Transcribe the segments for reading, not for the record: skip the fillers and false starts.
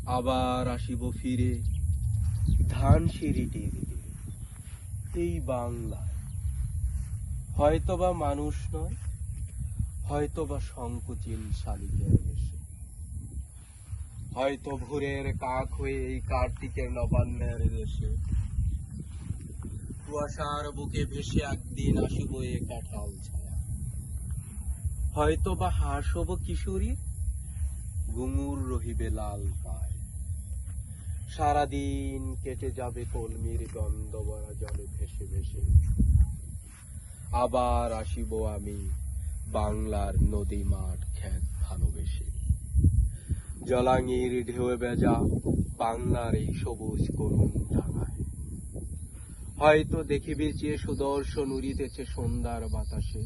আবার আসিব ফিরে ধানসিঁড়িটির তীরে, এই বাংলায়। হয়তোবা মানুষ নয়, হয়তোবা সংকোচিল শালিকের বেশে, হয়তো ভোরের কাক হয়ে এই কার্তিকের নবান্নের দেশে কুয়াশার বুকে ভেসে একদিন আসিব এ কাঁঠাল ছায়া। হয়তোবা হাসব কিশোরী, ঘুঙুর রহিবে লাল পায়। সারাদিন কেটে যাবে কলমির গন্ধ ভরা জলে ভেসে ভেসে। আবার আসিব আমি বাংলার নদী মাঠ ক্ষেত ভালোবেসে। জলাঙ্গির ঢেউয়ে ভেজা বাংলার এই সবুজ করুণ ডাঙায়। হয়তো দেখিবে যে সুদর্শন উড়িতেছে সন্ধ্যার বাতাসে।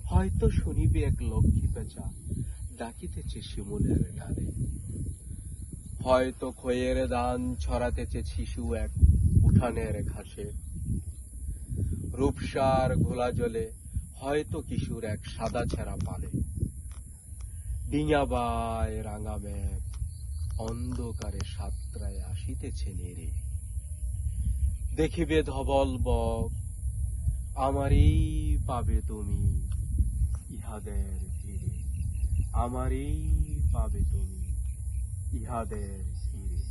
হয়তো শুনিবে এক লক্ষ্মী পেঁচা ডাকিতেছে শিমুলের ডালে। হয়তো খয়ের দান ছড়াতেছে শিশু এক উঠানের ঘাসে। রূপসার ঘোলা জলে হয়তো কিশোর এক সাদা ছেঁড়া পালে। ডিঙা বায় রাঙা মেঘ অন্ধকারে সাতরায় আসিতেছে নেড়ে। দেখিবে ধবল বক, আমারই পাবে তুমি ইহাদের তীরে, আমারই পাবে তুমি ইহাদের তীরে।